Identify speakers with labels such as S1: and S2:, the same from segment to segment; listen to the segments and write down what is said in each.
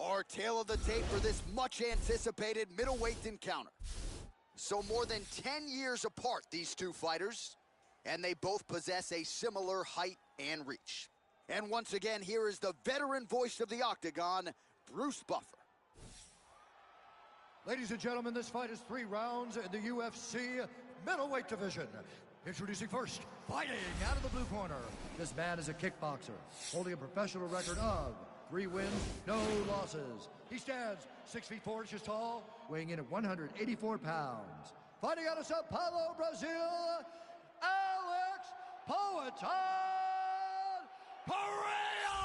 S1: Our tale of the tape for this much-anticipated middleweight encounter. So more than 10 years apart, these two fighters, and they both possess a similar height and reach. And once again, here is the veteran voice of the Octagon, Bruce Buffer.
S2: Ladies and gentlemen, this fight is 3 rounds in the UFC middleweight division. Introducing first, fighting out of the blue corner. This man is a kickboxer, holding a professional record of 3 wins, no losses. He stands 6 feet 4 inches tall, weighing in at 184 pounds. Fighting out of Sao Paulo, Brazil, Alex Poatan Pereira!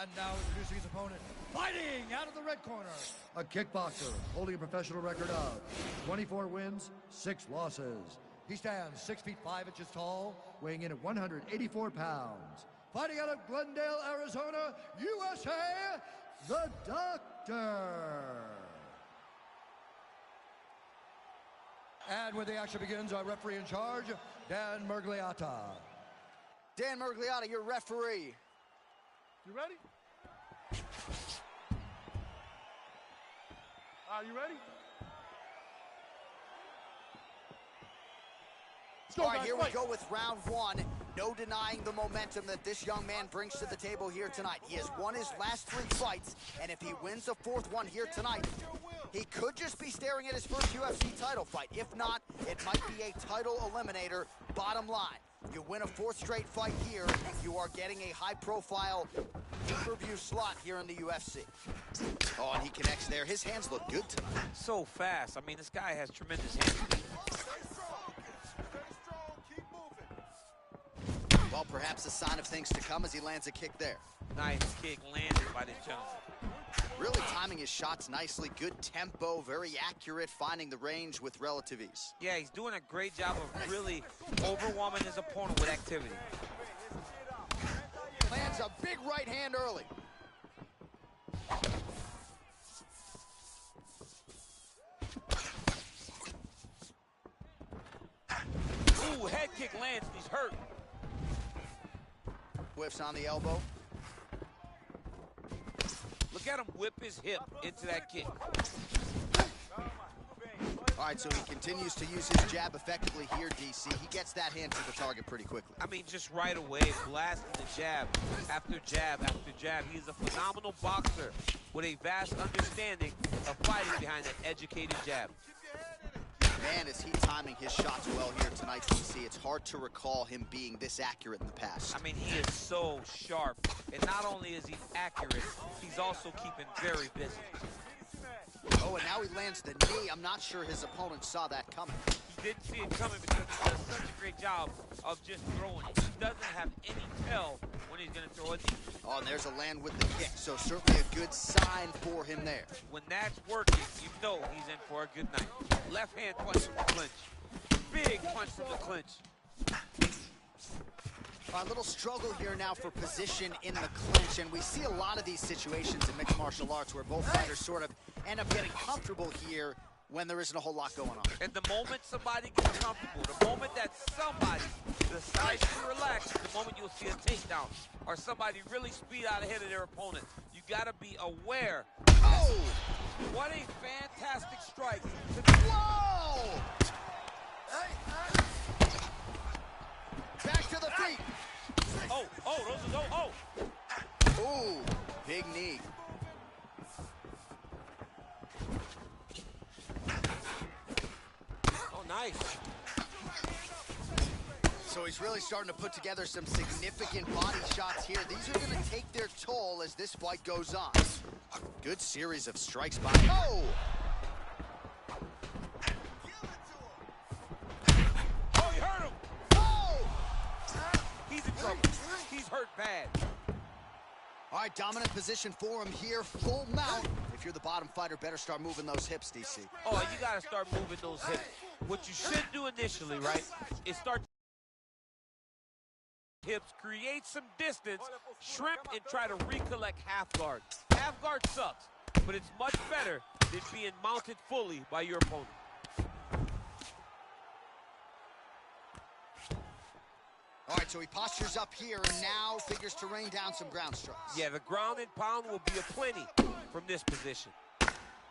S2: And now introducing his opponent, fighting out of the red corner, a kickboxer holding a professional record of 24 wins, 6 losses. He stands 6 feet 5 inches tall, weighing in at 184 pounds. Fighting out of Glendale, Arizona, USA, the Doctor. And when the action begins, our referee in charge, Dan Miragliotta.
S1: Dan Miragliotta, your referee.
S3: You ready? Are you ready?
S1: All right, here we go with round 1. No denying the momentum that this young man brings to the table here tonight. He has won his last 3 fights, and if he wins the 4th one here tonight, he could just be staring at his first UFC title fight. If not, it might be a title eliminator. Bottom line, you win a 4th straight fight here, you are getting a high-profile pay-per-view slot here in the UFC. Oh, and he connects there. His hands look good tonight.
S4: So fast. I mean, this guy has tremendous hands.
S1: Well, perhaps a sign of things to come as he lands a kick there.
S4: Nice kick landed by this gentleman.
S1: Really timing his shots nicely. Good tempo, very accurate, finding the range with relative ease.
S4: Yeah, he's doing a great job of really overwhelming his opponent with activity.
S1: Lands a big right hand early.
S4: Ooh, head kick lands, he's hurt.
S1: Whiffs on the elbow.
S4: Look at him whip his hip into that kick.
S1: All right, so he continues to use his jab effectively here, DC. He gets that hand to the target pretty quickly.
S4: I mean, just right away, blasting the jab after jab after jab. He's a phenomenal boxer with a vast understanding of fighting behind that educated jab.
S1: Man, is he timing his shots well here tonight, DC. It's hard to recall him being this accurate in the past.
S4: I mean, he is so sharp. And not only is he accurate, he's also keeping very busy.
S1: Oh, and now he lands the knee. I'm not sure his opponent saw that coming.
S4: He didn't see it coming because he does such a great job of just throwing it. He doesn't have any tell when he's going to throw a knee.
S1: Oh, and there's a land with the kick, so certainly a good sign for him there.
S4: When that's working, you know he's in for a good night. Left hand punch from the clinch. Big punch from the clinch.
S1: A little struggle here now for position in the clinch, and we see a lot of these situations in mixed martial arts where both fighters sort of end up getting comfortable here when there isn't a whole lot going on.
S4: And the moment somebody gets comfortable, the moment that somebody decides to relax, the moment you'll see a takedown or somebody really speed out ahead of their opponent. You got to be aware.
S1: Oh!
S4: What a fantastic strike.
S1: Whoa! Back to the feet. Ooh, big knee.
S4: Oh, nice.
S1: So he's really starting to put together some significant body shots here. These are going to take their toll as this fight goes on. Good series of strikes by him. Oh!
S4: Oh, he hurt him.
S1: Oh!
S4: He's in trouble. He's hurt bad.
S1: All right, dominant position for him here, full mount. If you're the bottom fighter, better start moving those hips, DC.
S4: Oh, you got to start moving those hips. What you should do initially, right, is start hips, create some distance, shrimp, and try to recollect half guard. Half guard sucks, but it's much better than being mounted fully by your opponent.
S1: All right, so he postures up here and now figures to rain down some ground strikes.
S4: Yeah, the ground and pound will be aplenty from this position.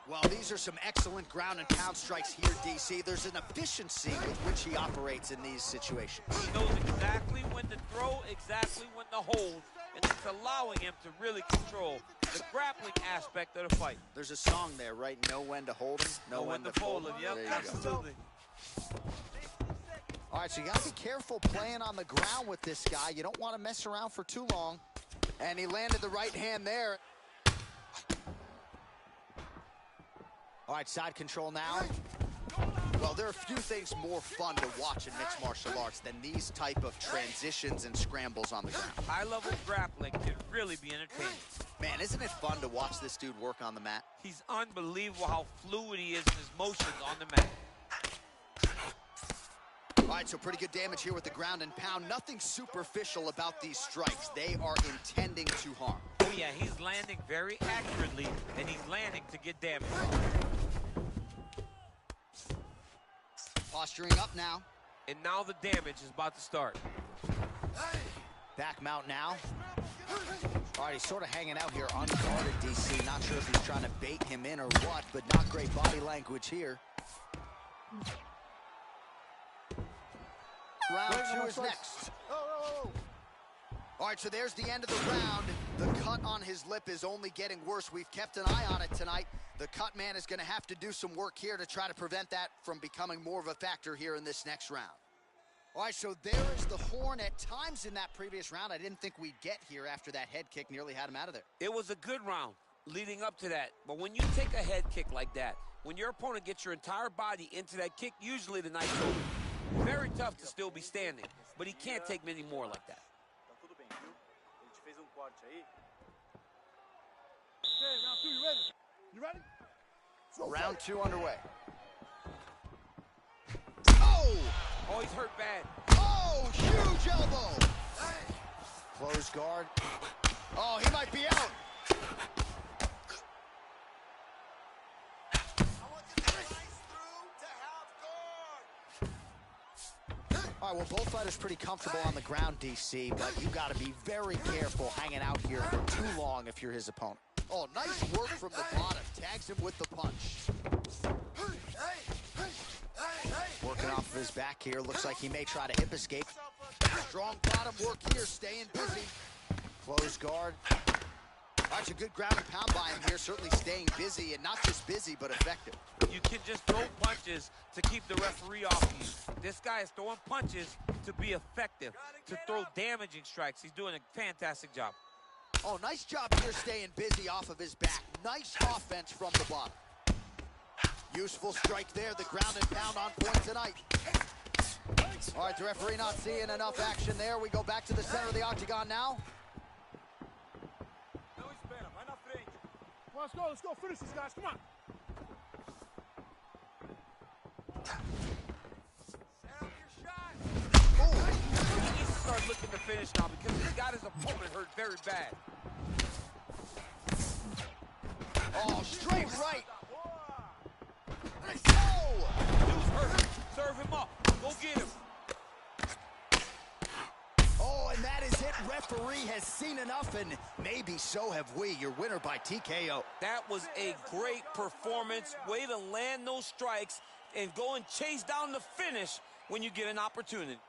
S1: Well, these are some excellent ground and pound strikes here, DC. There's an efficiency with which he operates in these situations.
S4: He knows exactly when to throw, exactly when to hold, and it's allowing him to really control the grappling aspect of the fight.
S1: There's a song there, right? Know when to hold him, know when to fold him.
S4: Yep,
S1: There you go.
S4: absolutely.
S1: All right, so you got to be careful playing on the ground with this guy. You don't want to mess around for too long. And he landed the right hand there. All right, side control now. Well, there are a few things more fun to watch in mixed martial arts than these type of transitions and scrambles on the ground.
S4: High-level grappling can really be entertaining.
S1: Man, isn't it fun to watch this dude work on the mat?
S4: He's unbelievable how fluid he is in his motions on the mat.
S1: All right, so pretty good damage here with the ground and pound. Nothing superficial about these strikes. They are intending to harm.
S4: Oh, yeah, he's landing very accurately, and he's landing to get damage.
S1: Posturing up now.
S4: And now the damage is about to start.
S1: Back mount now. All right, he's sort of hanging out here unguarded, DC. Not sure if he's trying to bait him in or what, but not great body language here. Round two is next. All right, so there's the end of the round. The cut on his lip is only getting worse. We've kept an eye on it tonight. The cut man is going to have to do some work here to try to prevent that from becoming more of a factor here in this next round. All right, so there is the horn. At times in that previous round, I didn't think we'd get here after that head kick nearly had him out of there.
S4: It was a good round leading up to that. But when you take a head kick like that, when your opponent gets your entire body into that kick, usually the night's over. Very tough to still be standing, but he can't take many more like that.
S3: Okay, round two, you ready? You ready?
S1: Round two underway. Oh!
S4: Oh, he's hurt bad.
S1: Oh, huge elbow! Close guard. Oh, he might be out. All right, well, both fighters pretty comfortable on the ground, DC, but you got to be very careful hanging out here for too long if you're his opponent. Oh, nice work from the bottom. Tags him with the punch. Working off of his back here. Looks like he may try to hip escape. Strong bottom work here, staying busy. Close guard. All right, a good ground and pound by him here. Certainly staying busy, and not just busy, but effective.
S4: You can just throw punches to keep the referee off you. This guy is throwing punches to be effective, to throw damaging strikes. He's doing a fantastic job.
S1: Oh, nice job here staying busy off of his back. Nice offense from the bottom. Useful strike there. The ground and pound on point tonight. All right, the referee not seeing enough action there. We go back to the center of the octagon now.
S3: Let's go, finish these guys, come on.
S4: He needs to start looking to finish now because he's got his opponent hurt very bad.
S1: Oh, straight right. Oh!
S4: Dude's hurt. Serve him up. Go get him.
S1: Oh, and that is it. Referee has seen enough, and maybe so have we. Your winner by TKO.
S4: That was a great performance. Way to land those strikes and go and chase down the finish when you get an opportunity.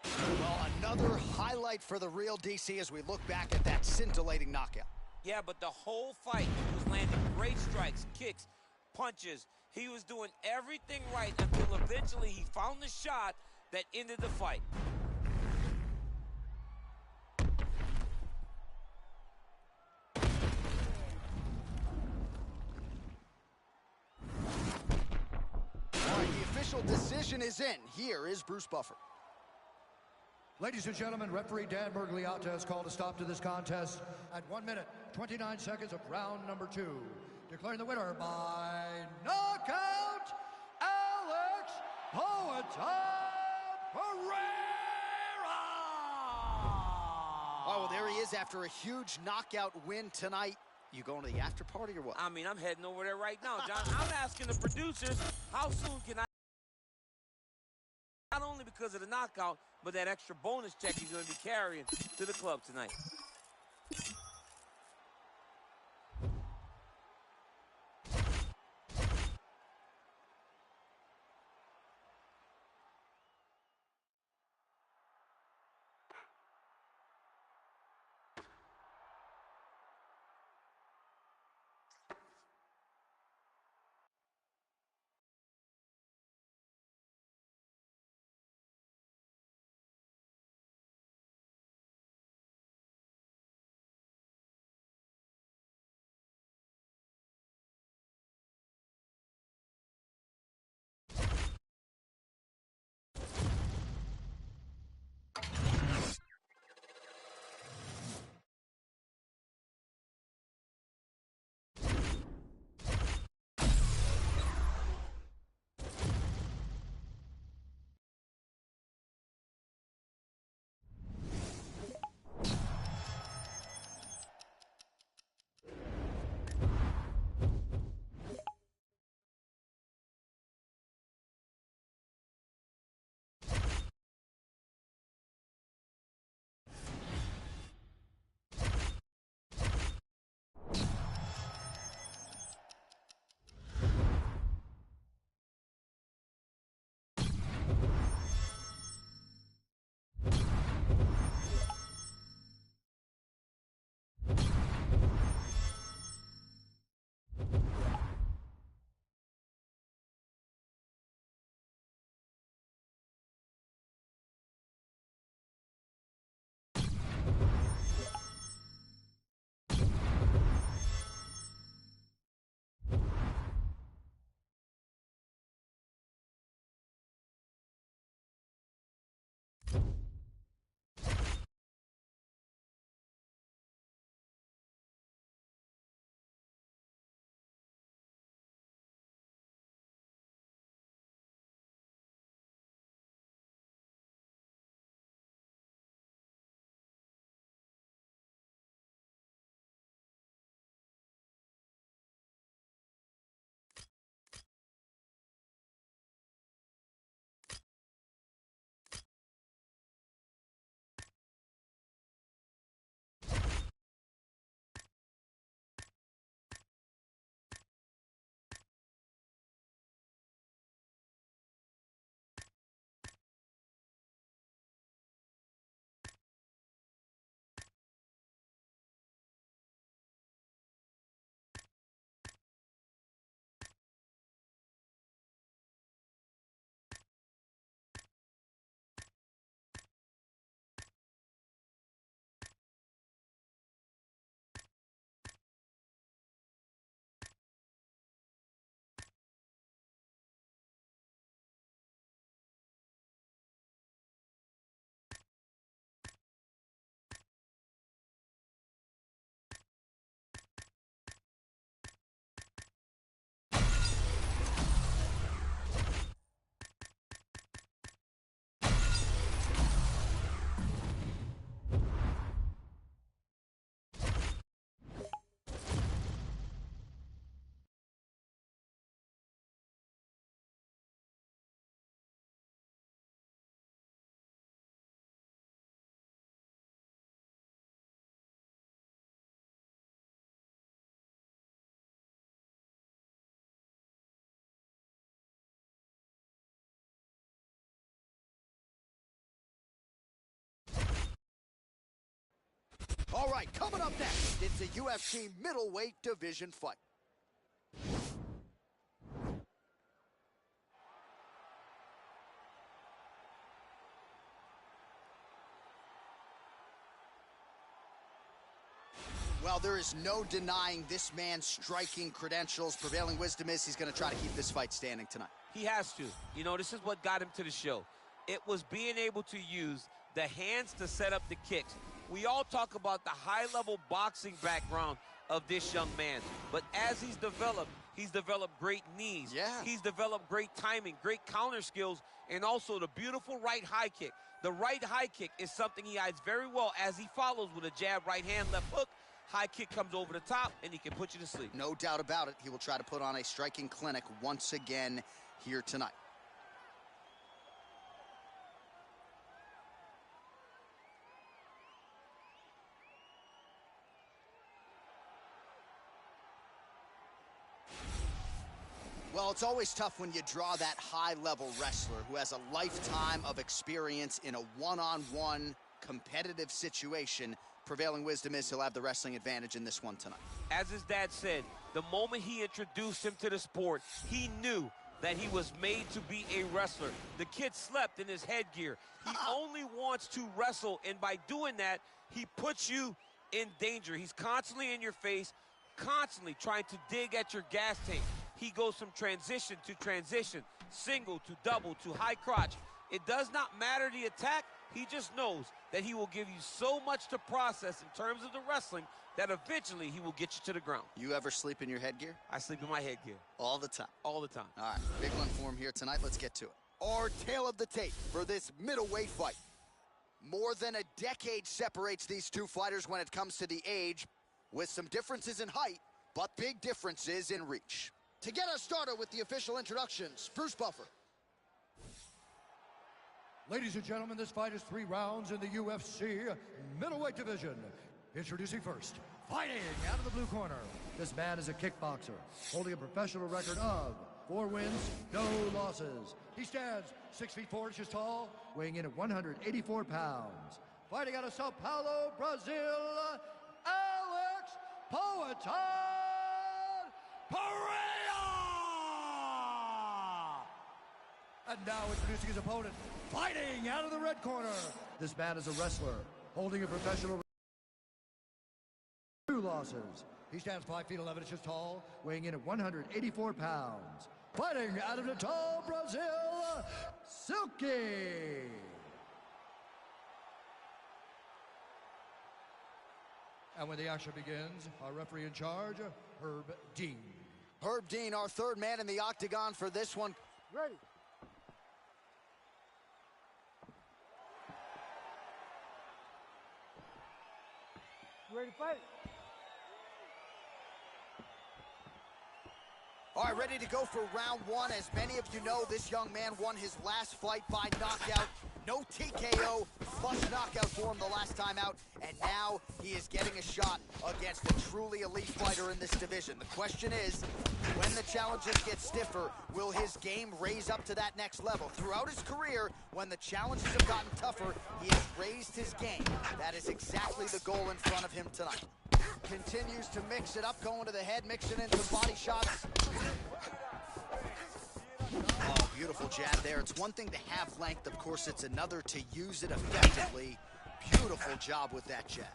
S1: Well, another highlight for the real DC as we look back at that scintillating knockout.
S4: Yeah, but the whole fight, he was landing great strikes, kicks, punches. He was doing everything right until eventually he found the shot that ended the fight.
S1: All right, the official decision is in. Here is Bruce Buffer.
S2: Ladies and gentlemen, referee Dan Bergliata has called a stop to this contest at 1 minute, 29 seconds of round number 2. Declaring the winner by knockout, Alex Pereira!
S1: Oh, well, there he is after a huge knockout win tonight. You going to the after party or what?
S4: I mean, I'm heading over there right now, John. I'm asking the producers, how soon can I not only because of the knockout, but that extra bonus check he's going to be carrying to the club tonight.
S1: All right, coming up next, it's a UFC middleweight division fight. Well, there is no denying this man's striking credentials. Prevailing wisdom is he's going to try to keep this fight standing tonight.
S4: He has to. You know, this is what got him to the show. It was being able to use the hands to set up the kicks. We all talk about the high-level boxing background of this young man, but as he's developed great knees.
S1: Yeah.
S4: He's developed great timing, great counter skills, and also the beautiful right high kick. The right high kick is something he hides very well as he follows with a jab, right hand, left hook. High kick comes over the top, and he can put you to sleep.
S1: No doubt about it. He will try to put on a striking clinic once again here tonight. Well, it's always tough when you draw that high-level wrestler who has a lifetime of experience in a one-on-one competitive situation. Prevailing wisdom is he'll have the wrestling advantage in this one tonight.
S4: As his dad said, the moment he introduced him to the sport, he knew that he was made to be a wrestler. The kid slept in his headgear. He only wants to wrestle, and by doing that, he puts you in danger. He's constantly in your face, constantly trying to dig at your gas tank. He goes from transition to transition, single to double to high crotch. It does not matter the attack. He just knows that he will give you so much to process in terms of the wrestling that eventually he will get you to the ground.
S1: You ever sleep in your headgear?
S4: I sleep in my headgear.
S1: All the time?
S4: All the time.
S1: All right, big one for him here tonight. Let's get to it. Our tale of the tape for this middleweight fight. More than a decade separates these two fighters when it comes to the age, with some differences in height, but big differences in reach. To get us started with the official introductions, Bruce Buffer.
S2: Ladies and gentlemen, this fight is 3 rounds in the UFC middleweight division. Introducing first, fighting out of the blue corner. This man is a kickboxer, holding a professional record of 4 wins, no losses. He stands 6 feet 4 inches tall, weighing in at 184 pounds. Fighting out of Sao Paulo, Brazil, Alex Poatan Pereira! And now introducing his opponent, fighting out of the red corner. This man is a wrestler, holding a professional 2 losses. He stands 5 feet 11 inches tall, weighing in at 184 pounds. Fighting out of Natal, Brazil, Silky. And when the action begins, our referee in charge, Herb Dean.
S1: Herb Dean, our third man in the octagon for this one.
S3: Ready. You ready to fight?
S1: All right, ready to go for round 1. As many of you know, this young man won his last fight by knockout. No TKO, plus knockout for him the last time out. And now he is getting a shot against a truly elite fighter in this division. The question is, when the challenges get stiffer, will his game raise up to that next level? Throughout his career, when the challenges have gotten tougher, he has raised his game. That is exactly the goal in front of him tonight. Continues to mix it up, going to the head, mixing in some body shots. Oh, beautiful jab there. It's one thing to have length, of course, it's another to use it effectively. Beautiful job with that jab.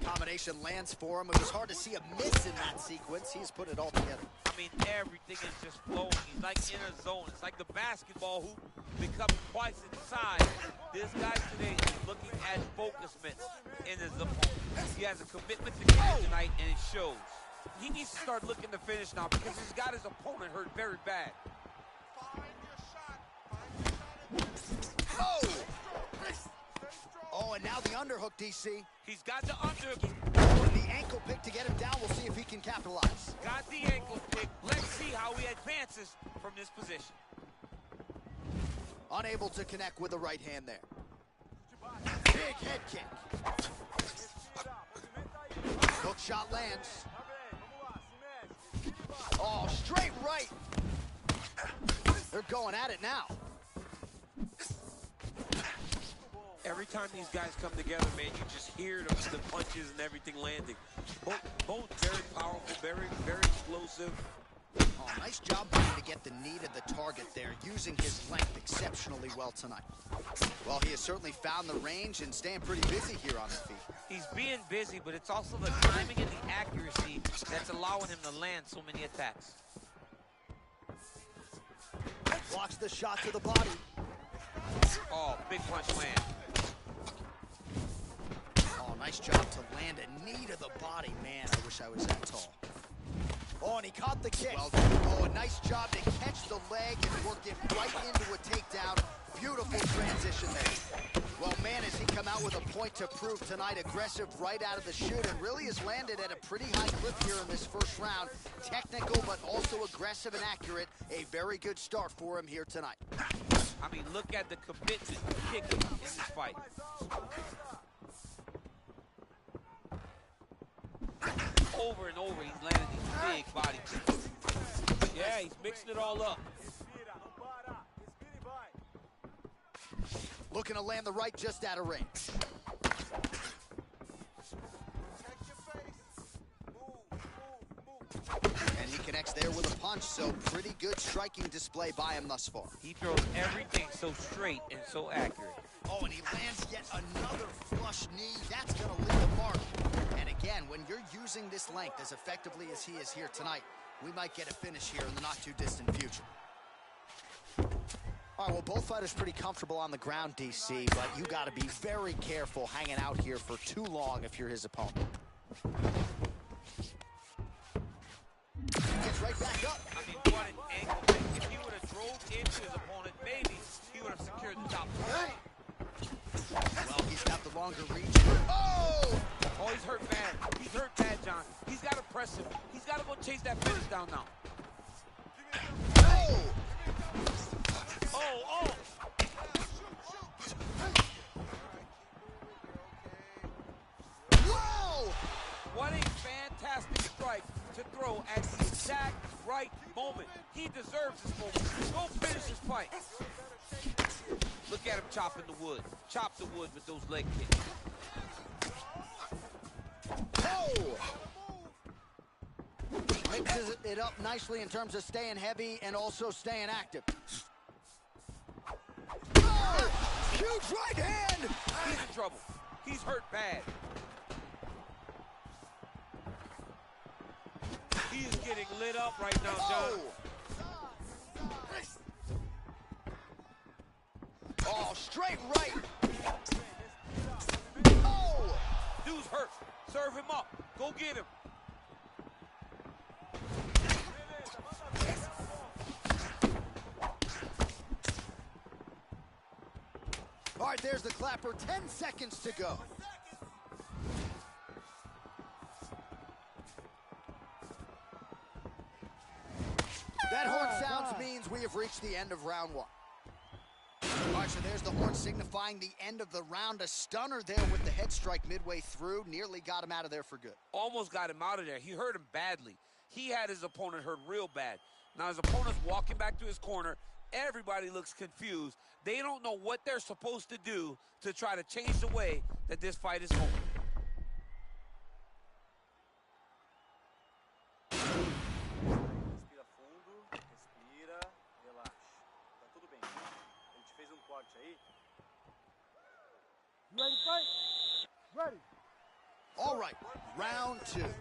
S1: Combination lands for him. It was hard to see a miss in that sequence. He's put it all together.
S4: I mean, everything is just flowing. He's like in a zone. It's like the basketball hoop becomes twice its size. This guy today is looking at focus mitts in his opponent. He has a commitment to game tonight, and it shows. He needs to start looking to finish now because he's got his opponent hurt very bad.
S1: Oh! Oh, and now the underhook, DC.
S4: He's got the underhook.
S1: The ankle pick to get him down. We'll see if he can capitalize.
S4: Got the ankle pick. Let's see how he advances from this position.
S1: Unable to connect with the right hand there. Big head kick. Hook shot lands. Oh, straight right. They're going at it now.
S4: Every time these guys come together, man, you just hear the punches and everything landing. Both very powerful, very explosive.
S1: Oh, nice job trying to get the knee to the target there, using his length exceptionally well tonight. Well, he has certainly found the range and staying pretty busy here on the feet.
S4: He's being busy, but it's also the timing and the accuracy that's allowing him to land so many attacks.
S1: Blocks the shot to the body.
S4: Oh, big punch land.
S1: Oh, nice job to land a knee to the body. Man, I wish I was that tall. Oh, and he caught the kick. Well done. Oh, a nice job to catch the leg and work it right into a takedown. Beautiful transition there. Well, man, has he come out with a point to prove tonight. Aggressive right out of the chute and really has landed at a pretty high clip here in this first round. Technical, but also aggressive and accurate. A very good start for him here tonight.
S4: I mean, look at the commitment kicking in this fight. Over and over, he's landing these big body kicks. Yeah, he's mixing it all up.
S1: Looking to land the right just out of range. And he connects there with a punch, so pretty good striking display by him thus far.
S4: He throws everything so straight and so accurate.
S1: Oh, and he lands yet another flush knee. That's going to leave a mark. And again, when you're using this length as effectively as he is here tonight, we might get a finish here in the not-too-distant future. All right, well, both fighters pretty comfortable on the ground, DC, but you got to be very careful hanging out here for too long if you're his opponent. Gets right back up.
S4: I mean, what an angle. If he would have drove into his opponent, maybe he would have secured the top.
S1: Well, he's got the longer reach. Oh!
S4: Oh, he's hurt bad. He's hurt bad, John. He's got to press him. He's got to go chase that finish down now.
S1: Oh!
S4: Oh, oh!
S1: Whoa!
S4: What a fantastic strike to throw at the exact right moment. He deserves this moment. Go finish his fight. Look at him chopping the wood. Chop the wood with those leg kicks.
S1: Oh! Mixes it up nicely in terms of staying heavy and also staying active. Oh! Huge right hand!
S4: He's in trouble. He's hurt bad. He is getting lit up right now, John.
S1: Oh, straight right. Oh!
S4: Dude's hurt. Serve him up. Go get him.
S1: All right, there's the clapper. 10 seconds to go. That horn sounds means we have reached the end of round one. All right, so there's the horn signifying the end of the round. A stunner there with the head strike midway through. Nearly got him out of there for good.
S4: Almost got him out of there. He hurt him badly. He had his opponent hurt real bad. Now his opponent's walking back to his corner. Everybody looks confused. They don't know what they're supposed to do to try to change the way that this fight is going.
S5: Respira fundo, respira, relaxa. Tá tudo bem. Ele te fez corte aí.
S3: You ready to fight? Ready.
S1: All right, round two.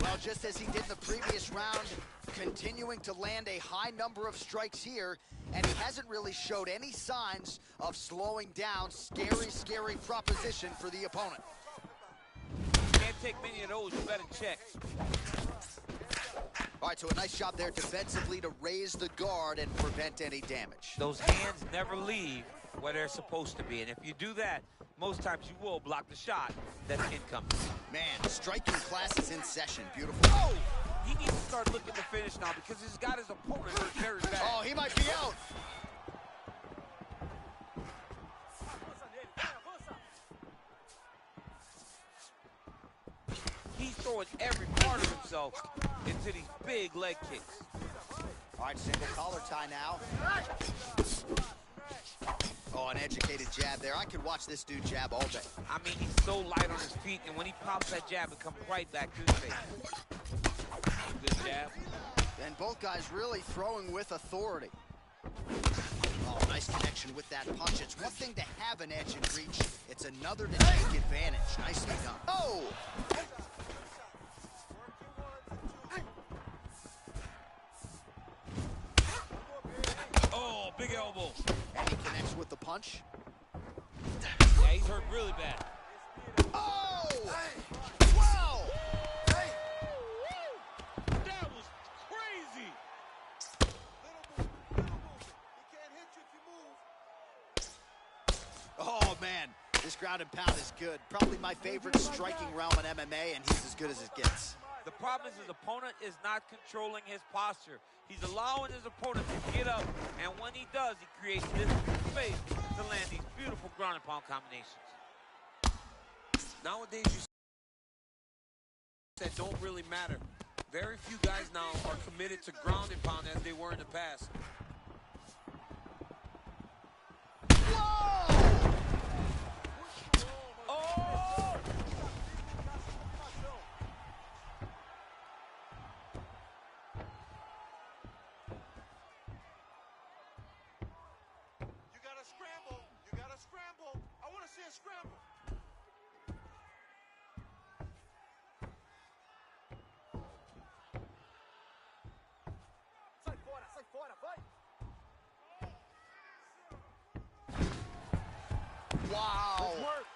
S1: Well, just as he did in the previous round, continuing to land a high number of strikes here, and he hasn't really showed any signs of slowing down. Scary, scary proposition for the opponent.
S4: Can't take many of those. You better check.
S1: All right, so a nice job there defensively to raise the guard and prevent any damage.
S4: Those hands never leave where they're supposed to be, and if you do that, most times you will block the shot that's incoming.
S1: Man, striking class is in session. Beautiful.
S4: Oh! He needs to start looking to finish now because he's got his opponent hurt very bad.
S1: Oh, he might be out.
S4: He's throwing every part of himself into these big leg kicks.
S1: All right, single collar tie now. Oh, an educated jab there. I could watch this dude jab all day.
S4: I mean, he's so light on his feet, and when he pops that jab, it comes right back to his face. Good jab.
S1: And both guys really throwing with authority. Oh, nice connection with that punch. It's one thing to have an edge and reach. It's another to take advantage. Nicely done. Oh!
S4: Oh, big elbow.
S1: And he connects with the punch.
S4: Yeah, he's hurt really bad.
S1: Oh! Wow!
S4: That was crazy.
S1: Oh, man. This ground and pound is good. Probably my favorite striking realm in MMA, and he's as good as it gets.
S4: The problem is his opponent is not controlling his posture. He's allowing his opponent to get up, and when he does, he creates this space to land these beautiful ground and pound combinations. Nowadays, you said don't really matter Very few guys now are committed to ground and pound as they were in the past.
S1: Whoa!
S4: Oh!
S6: You gotta scramble. You gotta scramble. I want to see a scramble.
S5: Sai fora, vai!
S1: Wow.
S5: Good work.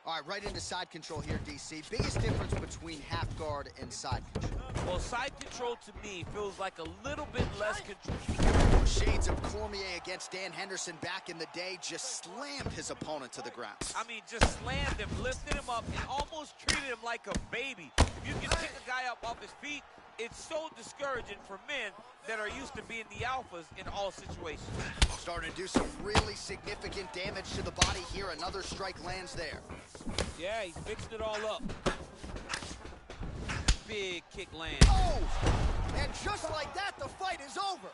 S1: All right, right into side control here, DC. Biggest difference between half guard and side control.
S4: Well, side control to me feels like a little bit less control.
S1: Shades of Cormier against Dan Henderson back in the day just slammed his opponent to the ground.
S4: I mean, just slammed him, lifted him up, and almost treated him like a baby. If you can pick a guy up off his feet, it's so discouraging for men that are used to being the alphas in all situations.
S1: Starting to do some really significant damage to the body here. Another strike lands there.
S4: Yeah, he's mixing it all up. Big kick lands.
S1: Oh! And just like that, the fight is over.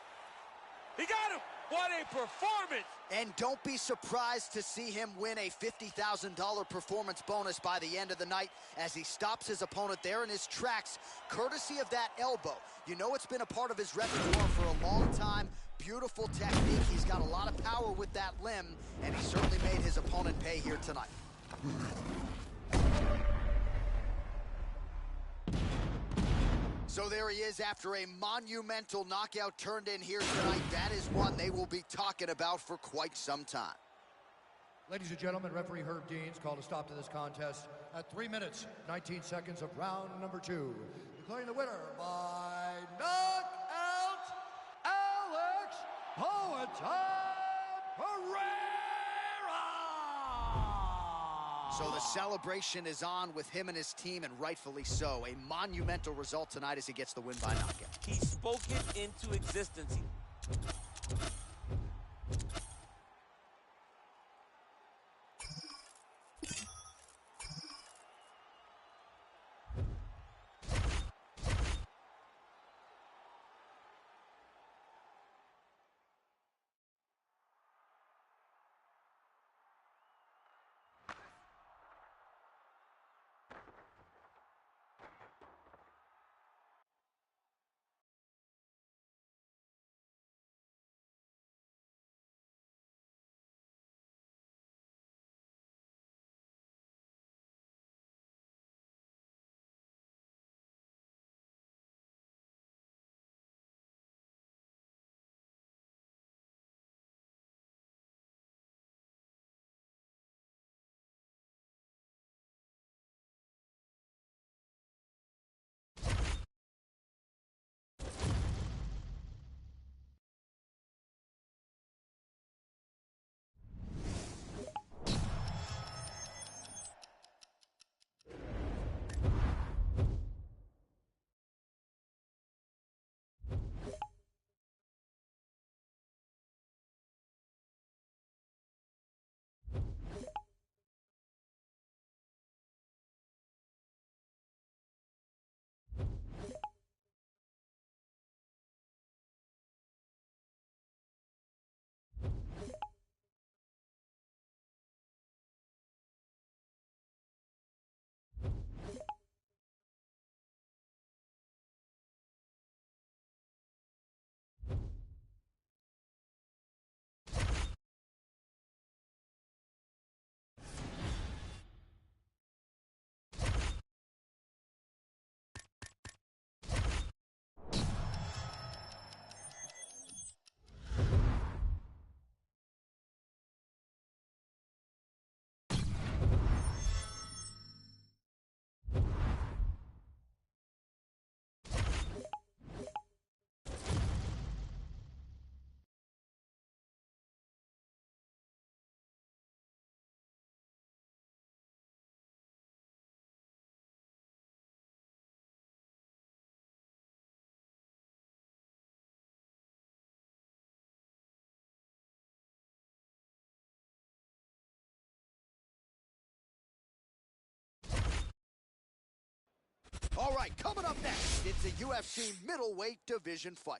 S4: He got him! What a performance!
S1: And don't be surprised to see him win a $50,000 performance bonus by the end of the night as he stops his opponent there in his tracks, courtesy of that elbow. You know it's been a part of his repertoire for a long time. Beautiful technique. He's got a lot of power with that limb, and he certainly made his opponent pay here tonight. So there he is after a monumental knockout turned in here tonight. That is one they will be talking about for quite some time.
S2: Ladies and gentlemen, referee Herb Deans called a stop to this contest at 3 minutes, 19 seconds of round number 2. Declaring the winner by knockout, Alex Poatan Pereira!
S1: So the celebration is on with him and his team, and rightfully so. A monumental result tonight as he gets the win by knockout.
S4: He spoke it into existence.
S1: right, coming up next, it's a UFC middleweight division fight.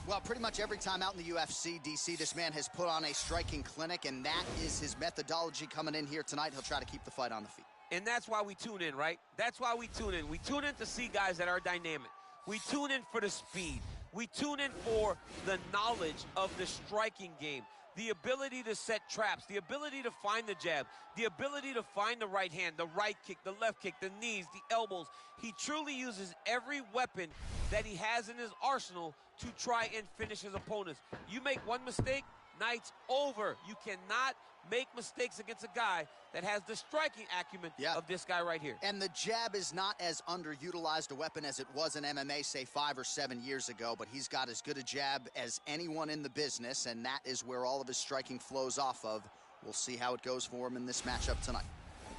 S1: Well, pretty much every time out in the UFC, DC, this man has put on a striking clinic, and that is his methodology coming in here tonight. He'll try to keep the fight on the feet.
S4: And that's why we tune in, right? That's why we tune in. We tune in to see guys that are dynamic. We tune in for the speed. We tune in for the knowledge of the striking game, the ability to set traps, the ability to find the jab, the ability to find the right hand, the right kick, the left kick, the knees, the elbows. He truly uses every weapon that he has in his arsenal to try and finish his opponents. You make one mistake, night's over. You cannot make mistakes against a guy that has the striking acumen of this guy right here.
S1: And the jab is not as underutilized a weapon as it was in MMA, say 5 or 7 years ago, but he's got as good a jab as anyone in the business, and that is where all of his striking flows off of. We'll see how it goes for him in this matchup tonight.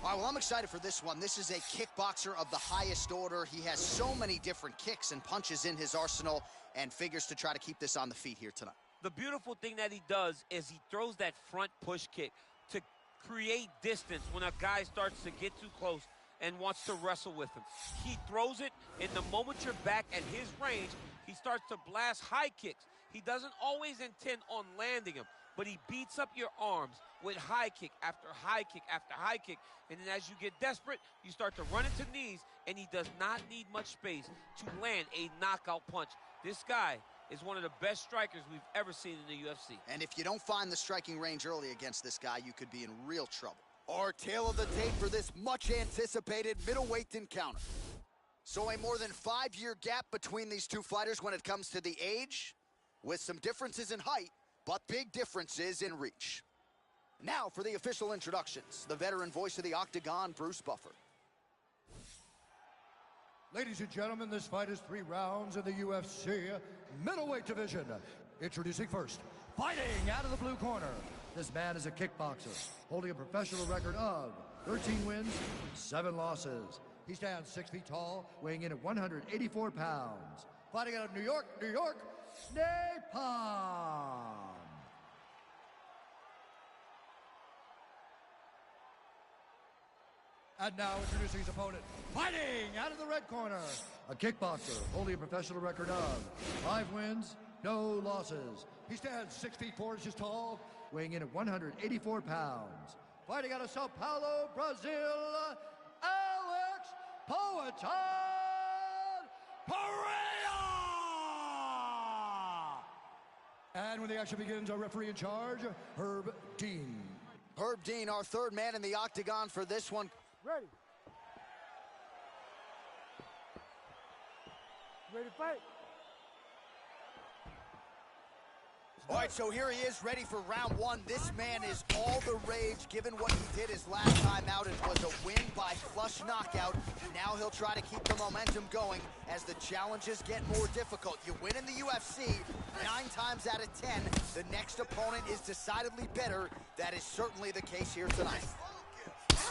S1: All right, well, I'm excited for this one. This is a kickboxer of the highest order. He has so many different kicks and punches in his arsenal and figures to try to keep this on the feet here tonight.
S4: The beautiful thing that he does is he throws that front push kick to create distance when a guy starts to get too close and wants to wrestle with him. He throws it, and the moment you're back at his range, he starts to blast high kicks. He doesn't always intend on landing them, but he beats up your arms with high kick after high kick after high kick. And then as you get desperate, you start to run into knees, and he does not need much space to land a knockout punch. This guy is one of the best strikers we've ever seen in the UFC.
S1: And if you don't find the striking range early against this guy, you could be in real trouble. Our tail of the tape for this much-anticipated middleweight encounter. So a more than 5-year gap between these two fighters when it comes to the age, with some differences in height, but big differences in reach. Now for the official introductions, the veteran voice of the Octagon, Bruce Buffer.
S2: Ladies and gentlemen, this fight is 3 rounds in the UFC middleweight division. Introducing first, fighting out of the blue corner. This man is a kickboxer, holding a professional record of 13 wins, 7 losses. He stands 6 feet tall, weighing in at 184 pounds. Fighting out of New York, Napalm. And now introducing his opponent, fighting out of the red corner, a kickboxer holding a professional record of 5 wins, no losses. He stands 6 feet 4 inches tall, weighing in at 184 pounds. Fighting out of Sao Paulo, Brazil, Alex Poatan Pereira! And when the action begins, our referee in charge, Herb Dean.
S1: Herb Dean, our third man in the octagon for this one.
S3: Ready. Ready to fight.
S1: All right, so here he is, ready for round 1. This man is all the rage, given what he did his last time out. It was a win by flush knockout. Now he'll try to keep the momentum going as the challenges get more difficult. You win in the UFC, 9 times out of 10, the next opponent is decidedly better. That is certainly the case here tonight.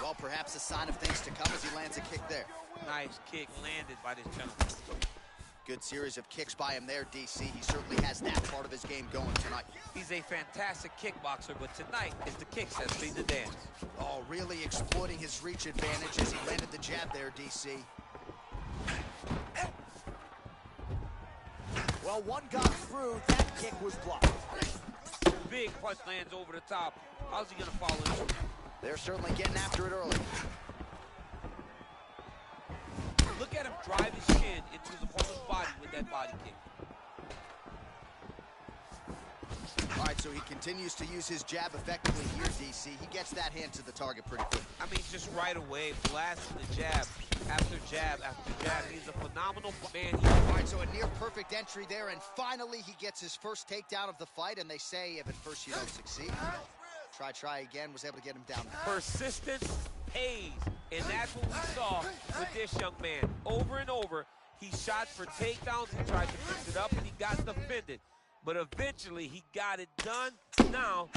S1: Well, perhaps a sign of things to come as he lands a kick there.
S4: Nice kick landed by this gentleman.
S1: Good series of kicks by him there, DC. He certainly has that part of his game going tonight.
S4: He's a fantastic kickboxer, but tonight is the kicks that speed the dance.
S1: Oh, really exploiting his reach advantage as he landed the jab there, DC. Well, one got through. That kick was blocked.
S4: Big punch lands over the top. How's he going to follow this?
S1: They're certainly getting after it early.
S4: Look at him drive his shin into his opponent's body with that body kick.
S1: All right, so he continues to use his jab effectively here, DC. He gets that hand to the target pretty quick.
S4: I mean, just right away, blasting the jab after jab after jab. He's a phenomenal man.
S1: All right, so a near perfect entry there, and finally he gets his first takedown of the fight, and they say if at first you don't succeed, try again, was able to get him down.
S4: Persistence pays, and that's what we saw with this young man. Over and over, he shot for takedowns, he tried to fix it up, and he got defended. But eventually, he got it done. Now,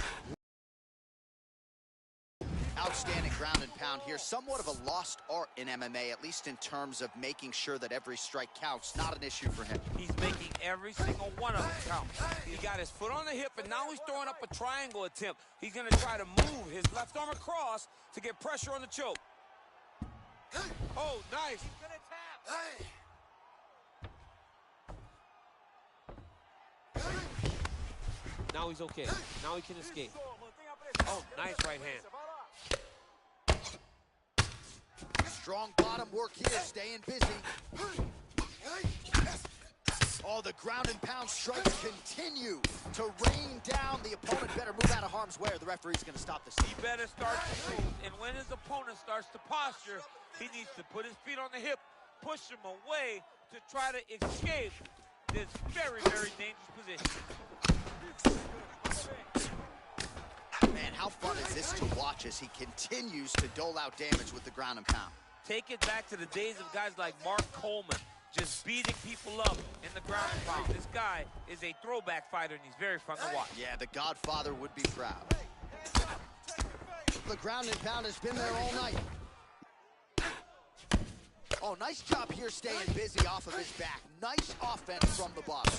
S1: Outstanding ground and pound here. Somewhat of a lost art in MMA, at least in terms of making sure that every strike counts. Not an issue for him.
S4: He's making every single one of them count. He got his foot on the hip, and now he's throwing up a triangle attempt. He's going to try to move his left arm across to get pressure on the choke. Oh, nice.
S5: He's gonna tap.
S4: Now he's okay. Now he can escape.
S5: Mantenha a pressão.
S4: Oh, nice right hand.
S5: Vai lá.
S1: Strong bottom work here, staying busy. Oh, the ground and pound strikes continue to rain down. The opponent better move out of harm's way or the referee's going to stop this.
S4: He better start to move. And when his opponent starts to posture, he needs to put his feet on the hip, push him away to try to escape this very, very dangerous position.
S1: Man, how fun is this to watch as he continues to dole out damage with the ground and pound.
S4: Take it back to the days of guys like Mark Coleman, just beating people up in the ground and pound. This guy is a throwback fighter, and he's very fun to watch.
S1: Yeah, the Godfather would be proud. The ground and pound has been there all night. Oh, nice job here staying busy off of his back. Nice offense from the bottom.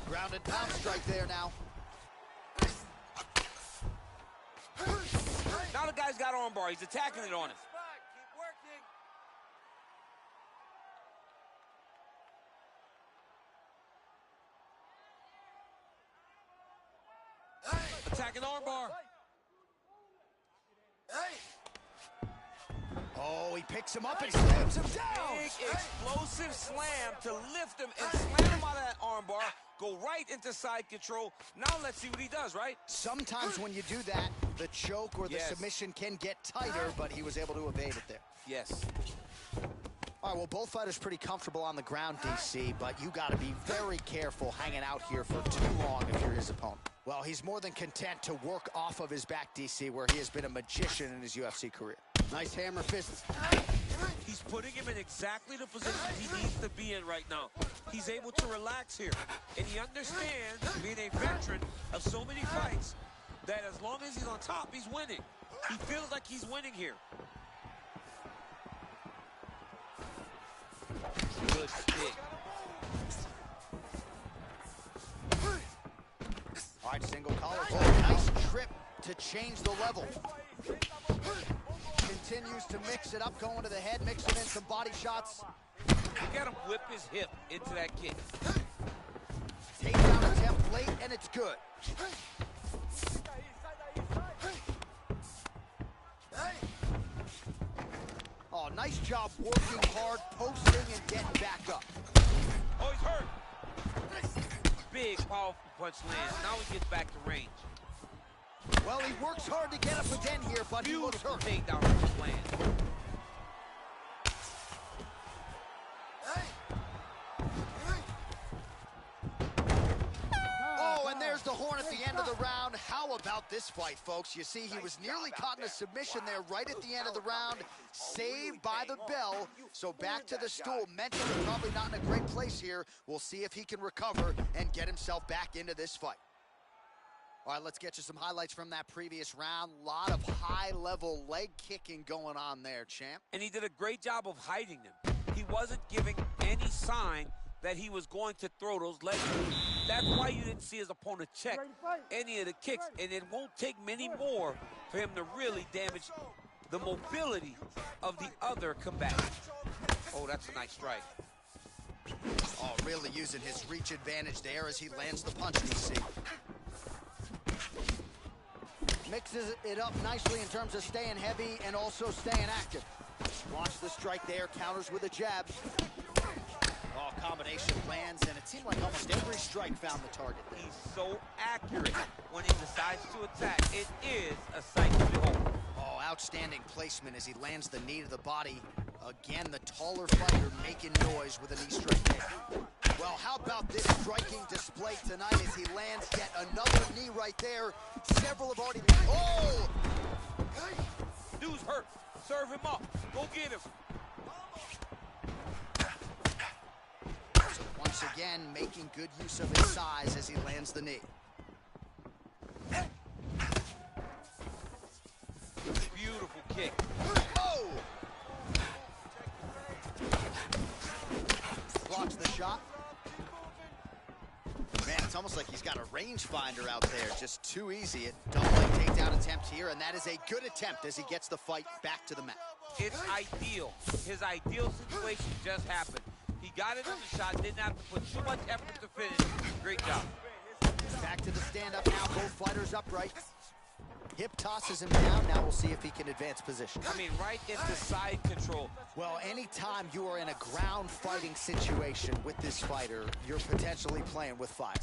S1: Ground and pound strike there now.
S4: Now the guy's got armbar. He's attacking it on him.
S5: Keep working.
S4: Attacking armbar.
S1: Oh, he picks him up and slams him down.
S4: Big explosive slam to lift him and slam him out of that armbar. Go right into side control. Now let's see what he does, right?
S1: Sometimes when you do that, the choke or the
S4: Yes.
S1: submission can get tighter, but he was able to evade it there.
S4: Yes.
S1: All right, well, both fighters pretty comfortable on the ground, DC, but you got to be very careful hanging out here for too long if you're his opponent. Well, he's more than content to work off of his back, DC, where he has been a magician in his UFC career. Nice hammer fists.
S4: He's putting him in exactly the position he needs to be in right now. He's able to relax here. And he understands, being a veteran of so many fights, that as long as he's on top, he's winning. He feels like he's winning here. Good stick.
S1: All right, single collar. Oh, nice trip to change the level. Continues to mix it up, going to the head, mixing in some body shots.
S4: Look at him whip his hip into that kick.
S1: Takedown attempt late, and it's good. Oh, nice job working hard, posting, and getting back up.
S4: Oh, he's hurt. Big, powerful punch lands. Now he gets back to range.
S1: Well, he works hard to get up again here, but he looks
S4: Beautiful
S1: hurt.
S4: takedown punch lands.
S1: Oh, and there's the horn at the end of the round. How about this fight, folks? You see, he was nearly caught in a submission there right at the end of the round. Saved by the bell. So back to the stool. Mentally probably not in a great place here. We'll see if he can recover and get himself back into this fight. All right, let's get you some highlights from that previous round. A lot of high-level leg kicking going on there, champ.
S4: And he did a great job of hiding them. He wasn't giving any sign that he was going to throw those leg kicks. That's why you didn't see his opponent check any of the kicks, and it won't take many more for him to really damage the mobility of the other combatant. Oh, that's a nice strike.
S1: Oh, really using his reach advantage there as he lands the punch, DC. Mixes it up nicely in terms of staying heavy and also staying active. Watch the strike there, counters with a jab. Oh, combination lands, and it seemed like almost every strike found the target there.
S4: He's so accurate when he decides to attack. It is a sight to behold.
S1: Oh, outstanding placement as he lands the knee to the body. Again, the taller fighter making noise with a knee strike there. Well, how about this striking display tonight as he lands yet another knee right there. Several have already... Oh!
S4: Dude's hurt. Serve him up. Go get him.
S1: So once again, making good use of his size as he lands the knee. shot. Man, it's almost like he's got a rangefinder out there. Just too easy. A double leg takedown attempt here, and that is a good attempt as he gets the fight back to the mat.
S4: It's ideal. His ideal situation just happened. He got it on the shot, didn't have to put too much effort to finish. Great job.
S1: Back to the stand-up now, both fighters upright. Hip tosses him down. Now we'll see if he can advance position.
S4: I mean, right into side control.
S1: Well, anytime you are in a ground fighting situation with this fighter, you're potentially playing with fire.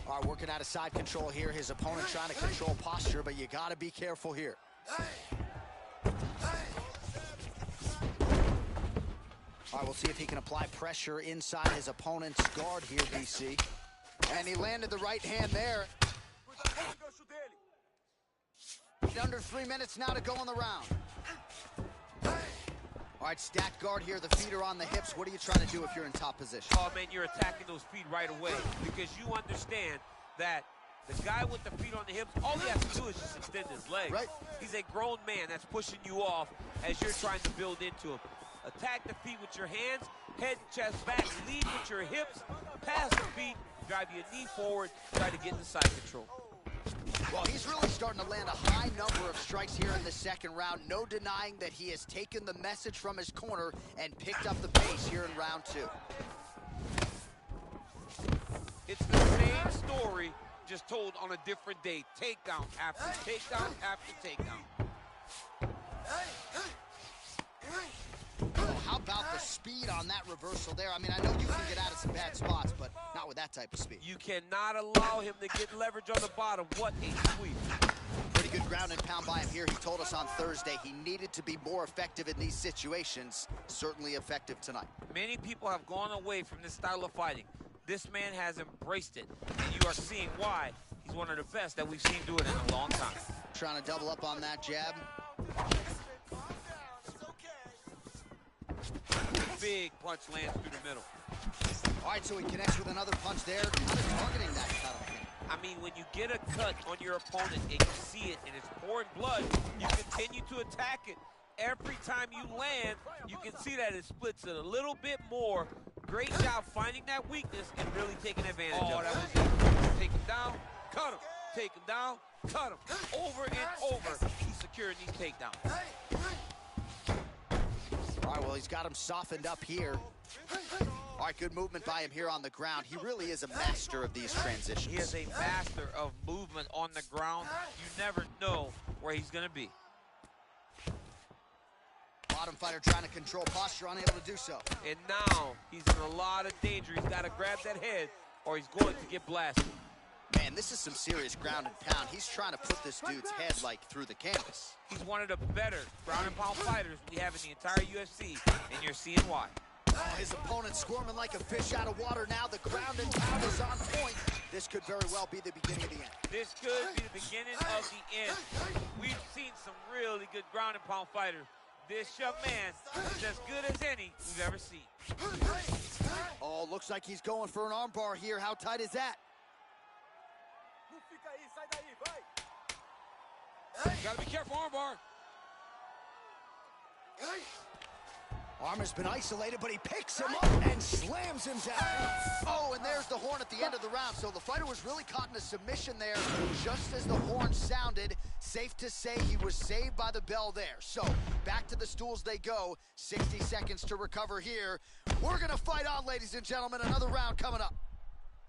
S1: All right, working out of side control here. His opponent trying to control posture, but you got to be careful here. All right, we'll see if he can apply pressure inside his opponent's guard here, DC. And he landed the right hand there. Under 3 minutes now to go in the round. All right, stacked guard here. The feet are on the hips. What are you trying to do if you're in top position?
S4: Oh, man, you're attacking those feet right away because you understand that the guy with the feet on the hips, all he has to do is just extend his legs.
S1: Right.
S4: He's a grown man that's pushing you off as you're trying to build into him. Attack the feet with your hands, head and chest back, lead with your hips, pass the feet, drive your knee forward, try to get into side control.
S1: Well, he's really starting to land a high number of strikes here in the second round. No denying that he has taken the message from his corner and picked up the pace here in round 2.
S4: It's the same story, just told on a different day. Takedown after takedown after takedown.
S1: Oh, how about the speed on that reversal there? I mean, I know you can get out of some bad spots, but not with that type of speed.
S4: You cannot allow him to get leverage on the bottom. What a sweep.
S1: Pretty good ground and pound by him here. He told us on Thursday he needed to be more effective in these situations. Certainly effective tonight.
S4: Many people have gone away from this style of fighting. This man has embraced it, and you are seeing why. He's one of the best that we've seen do it in a long time.
S1: Trying to double up on that jab.
S4: Big punch lands through the middle.
S1: All right, so he connects with another punch there. Kind of targeting that cut.
S4: I mean, when you get a cut on your opponent and you see it and it's pouring blood, you continue to attack it. Every time you land, you can see that it splits it a little bit more. Great job finding that weakness and really taking advantage of it. That was it. Take him down, cut him. Take him down, cut him. Over and over, he's securing these takedowns.
S1: All right, well, he's got him softened up here. All right, good movement by him here on the ground. He really is a master of these transitions.
S4: He is a master of movement on the ground. You never know where he's going to be.
S1: Bottom fighter trying to control posture, unable to do so.
S4: And now he's in a lot of danger. He's got to grab that head or he's going to get blasted.
S1: Man, this is some serious ground and pound. He's trying to put this dude's head, like, through the canvas.
S4: He's one of the better ground and pound fighters we have in the entire UFC, and you're seeing why.
S1: Oh, his opponent squirming like a fish out of water now. The ground and pound is on point. This could very well be the beginning of the end.
S4: This could be the beginning of the end. We've seen some really good ground and pound fighters. This young man is as good as any we've ever seen.
S1: Oh, looks like he's going for an armbar here. How tight is that?
S4: Gotta be careful, armbar.
S1: Arm has been isolated, but he picks him up and slams him down. Oh, and there's the horn at the end of the round. So the fighter was really caught in a submission there just as the horn sounded. Safe to say he was saved by the bell there. So back to the stools they go. 60 seconds to recover here. We're going to fight on, ladies and gentlemen. Another round coming up.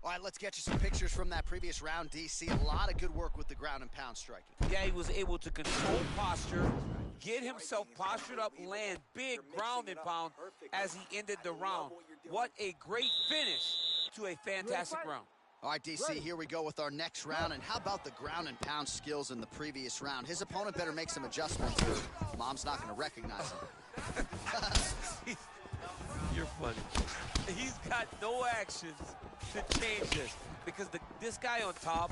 S1: All right, let's get you some pictures from that previous round, DC. A lot of good work with the ground and pound striking.
S4: Yeah, he was able to control posture, get himself postured up, land big ground and pound as he ended the round. What a great finish to a fantastic round.
S1: All right, DC, here we go with our next round. And how about the ground and pound skills in the previous round? His opponent better make some adjustments or Mom's not going to recognize him.
S4: You're funny. He's got no actions to change this because this guy on top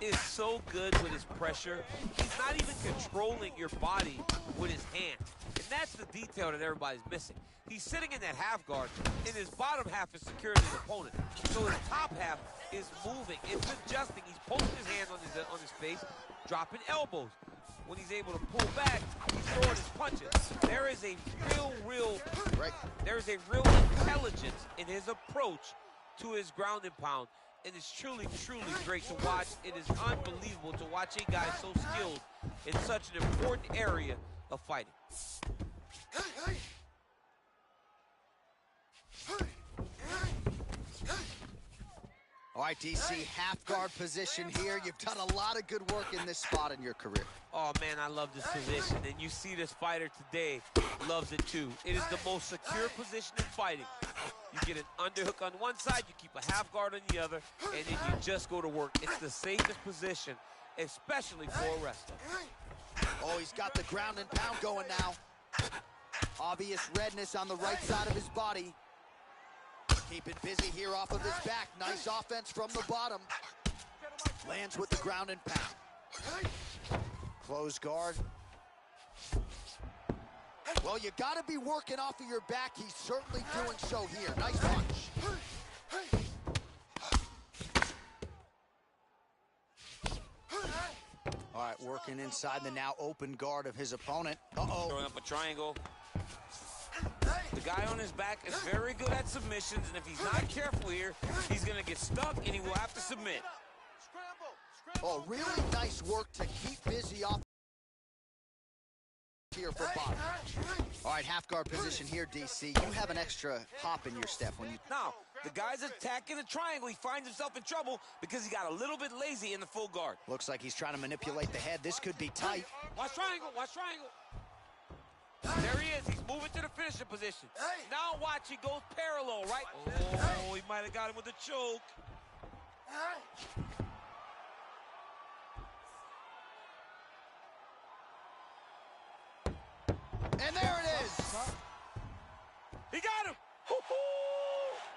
S4: is so good with his pressure. He's not even controlling your body with his hands. And that's the detail that everybody's missing. He's sitting in that half guard, and his bottom half is securing his opponent. So his top half is moving. It's adjusting. He's posting his hands on his face, dropping elbows. when he's able to pull back, he's throwing his punches. There is a real intelligence in his approach to his ground and pound. And it's truly, truly great to watch. It is unbelievable to watch a guy so skilled in such an important area of fighting.
S1: All right, DC, half guard position here. You've done a lot of good work in this spot in your career.
S4: Oh, man, I love this position. And you see this fighter today loves it, too. It is the most secure position in fighting. You get an underhook on one side, you keep a half guard on the other, and then you just go to work. It's the safest position, especially for a wrestler.
S1: Oh, he's got the ground and pound going now. Obvious redness on the right side of his body. Keeping busy here off of his back. Nice offense from the bottom. Lands with the ground and pound. Close guard. Well, you got to be working off of your back. He's certainly doing so here. Nice punch. All right, working inside the now open guard of his opponent. Uh-oh.
S4: Throwing up a triangle. The guy on his back is very good at submissions, and if he's not careful here, he's going to get stuck, and he will have to submit.
S1: Oh, really nice work to keep busy off here for Bob. All right, half guard position here, DC. You have an extra hop in your step when you...
S4: Now, the guy's attacking the triangle. He finds himself in trouble because he got a little bit lazy in the full guard.
S1: Looks like he's trying to manipulate the head. This could be tight.
S4: Watch triangle, watch triangle. There he is. He's moving to the finishing position. Now watch, he goes parallel, right? Oh, he might have got him with a choke.
S1: And there it is.
S4: He got him.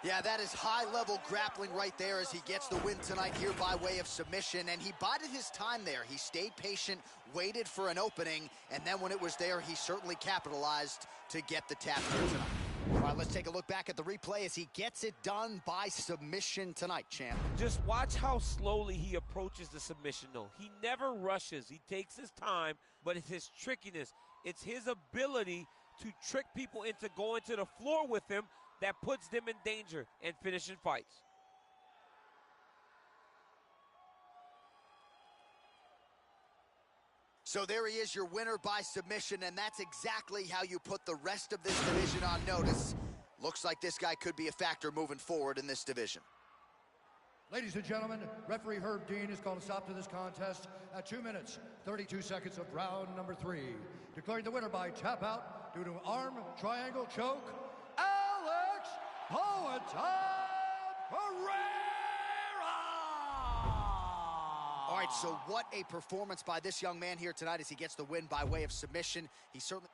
S1: Yeah, that is high-level grappling right there as he gets the win tonight here by way of submission. And he bided his time there. He stayed patient, waited for an opening, and then when it was there, he certainly capitalized to get the tap here tonight. All right, let's take a look back at the replay as he gets it done by submission tonight, champ.
S4: Just watch how slowly he approaches the submission, though. He never rushes. He takes his time, but it's his trickiness. It's his ability to trick people into going to the floor with him that puts them in danger and finishing fights.
S1: So there he is, your winner by submission, and that's exactly how you put the rest of this division on notice. Looks like this guy could be a factor moving forward in this division.
S2: Ladies and gentlemen, referee Herb Dean has called a stop to this contest at 2 minutes, 32 seconds of round number 3. Declaring the winner by tap out due to arm triangle choke, Alex Poatan Pereira!
S1: All right, so what a performance by this young man here tonight as he gets the win by way of submission. He certainly...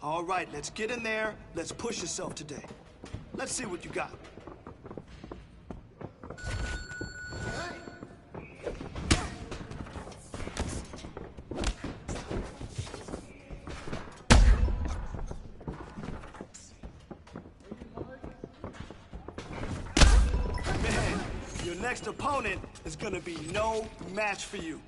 S7: All right, let's get in there. Let's push yourself today. Let's see what you got. Man, your next opponent is gonna be no match for you.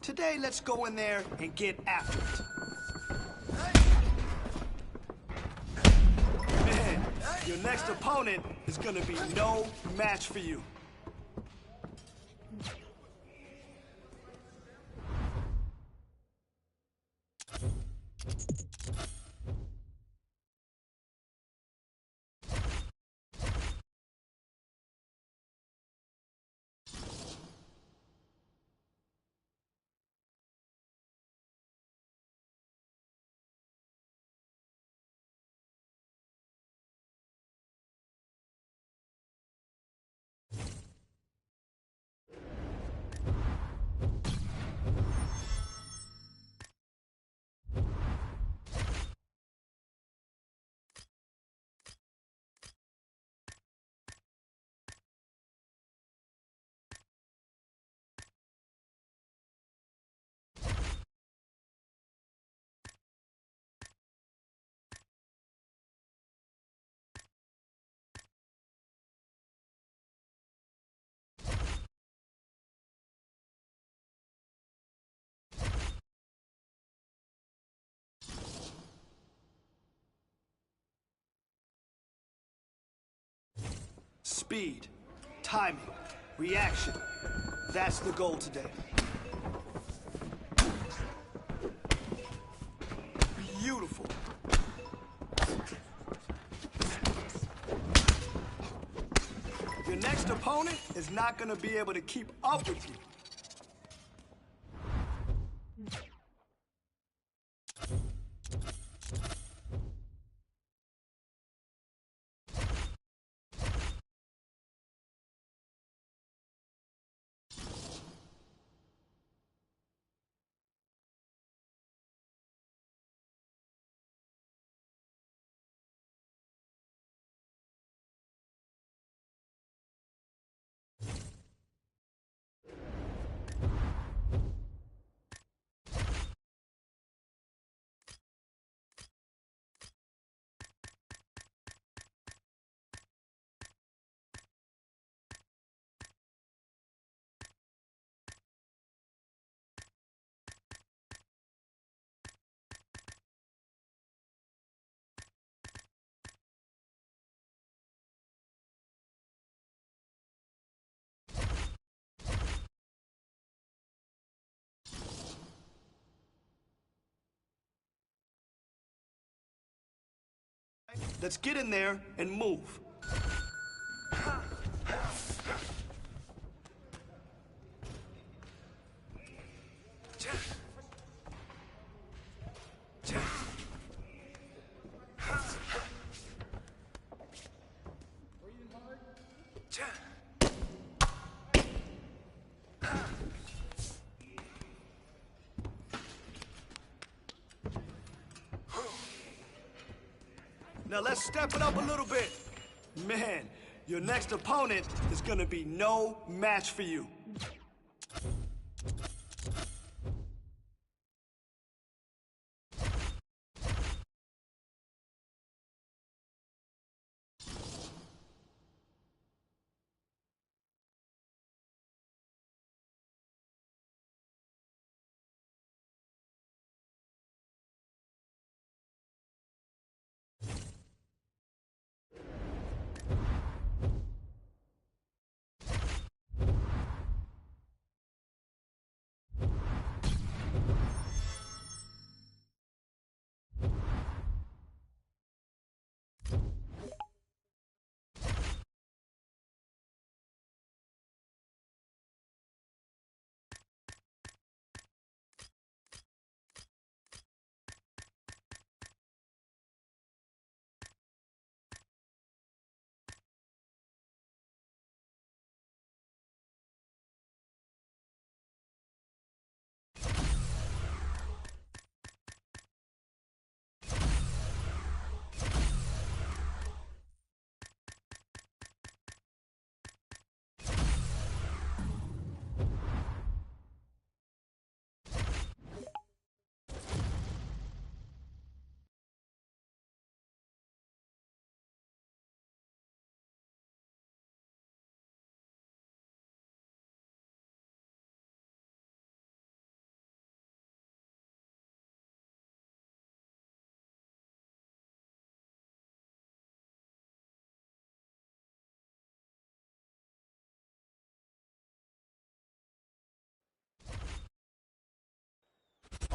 S7: Today, let's go in there and get after it. Man, your next opponent is gonna be no match for you. Speed, timing, reaction. That's the goal today. Beautiful. Your next opponent is not going to be able to keep up with you. Let's get in there and move. Now let's step it up a little bit. Man, your next opponent is gonna be no match for you.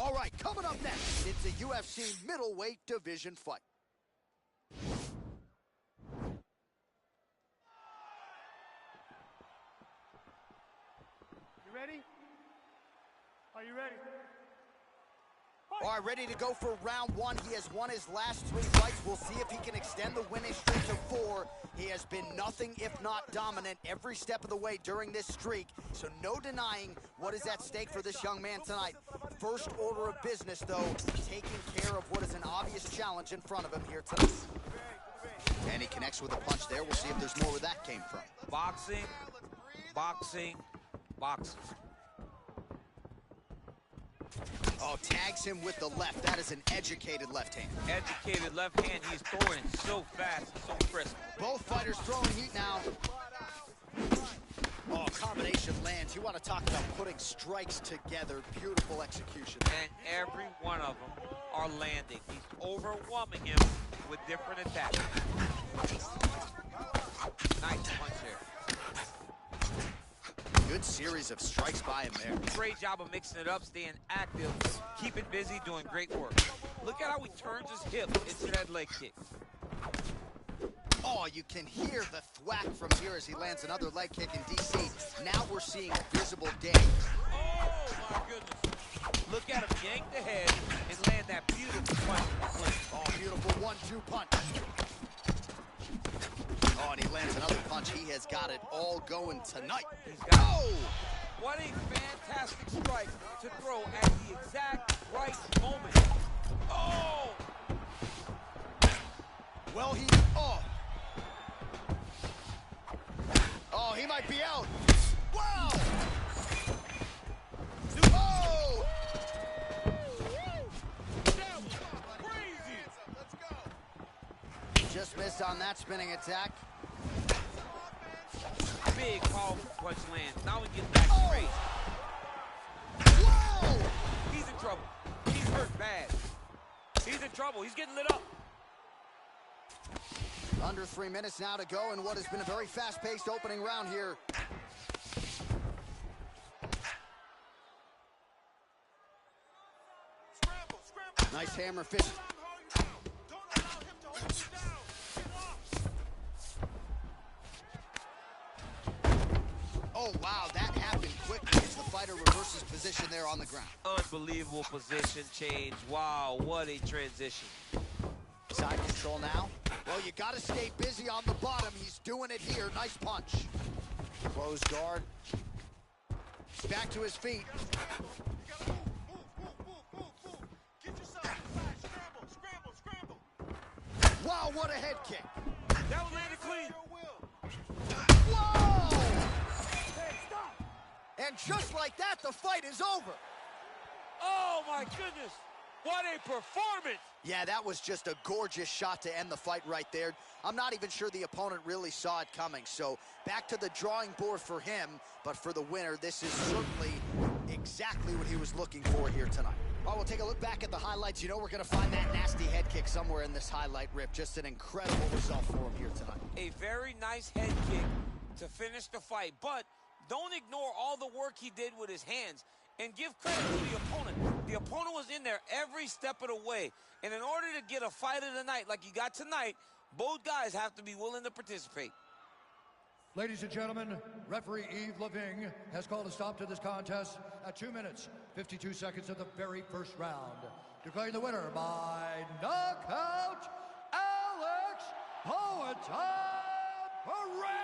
S1: All right, coming up next, it's a UFC middleweight division fight.
S3: You ready? Are you ready?
S1: All right, ready to go for round one. He has won his last 3 fights. We'll see if he can extend the winning streak to 4. He has been nothing if not dominant every step of the way during this streak. So no denying what is at stake for this young man tonight. First order of business, though, taking care of what is an obvious challenge in front of him here tonight. And he connects with a punch there. We'll see if there's more where that came from.
S4: Boxing, boxing, boxing.
S1: Oh, tags him with the left. That is an educated left hand.
S4: Educated left hand. He's throwing it so fast, so crisp.
S1: Both fighters throwing heat now. Oh, combination lands. You want to talk about putting strikes together. Beautiful execution.
S4: And every one of them are landing. He's overwhelming him with different attacks. Nice punch there.
S1: Good series of strikes by him there.
S4: Great job of mixing it up, staying active, keeping busy, doing great work. Look at how he turns his hip into that leg kick.
S1: Oh, you can hear the thwack from here as he lands another leg kick in DC. Now we're seeing visible damage.
S4: Oh, my goodness. Look at him yank the head and land that beautiful punch.
S1: Oh, beautiful 1-2 punch. Oh, and he lands another punch. He has got it all going tonight.
S4: He's got it. What a fantastic strike to throw at the exact right moment. Oh!
S1: Well, Oh, he might be out. Wow! Oh! Just missed on that spinning attack.
S4: Big, powerful punch lands. Now we get back straight.
S1: Whoa!
S4: He's in trouble. He's hurt bad. He's in trouble. He's getting lit up.
S1: Under 3 minutes now to go in what has been a very fast-paced opening round here. Nice hammer fist. Oh, wow, that happened quickly as the fighter reverses position there on the ground.
S4: Unbelievable position change. Wow, what a transition.
S1: Side control now. Well, you got to stay busy on the bottom. He's doing it here. Nice punch. Closed guard. Back to his feet. Wow, what a head kick.
S4: That one landed clean.
S1: Whoa! And just like that, the fight is over.
S4: Oh, my goodness. What a performance.
S1: Yeah, that was just a gorgeous shot to end the fight right there. I'm not even sure the opponent really saw it coming. So back to the drawing board for him. But for the winner, this is certainly exactly what he was looking for here tonight. All right, we'll take a look back at the highlights. You know we're going to find that nasty head kick somewhere in this highlight rip. Just an incredible result for him here tonight.
S4: A very nice head kick to finish the fight. But don't ignore all the work he did with his hands. And give credit to the opponent. The opponent was in there every step of the way. And in order to get a fight of the night like you got tonight, both guys have to be willing to participate.
S2: Ladies and gentlemen, referee Yves Lavigne has called a stop to this contest at 2 minutes, 52 seconds of the very first round. Declaring the winner by knockout, Alex Poatan Pereira.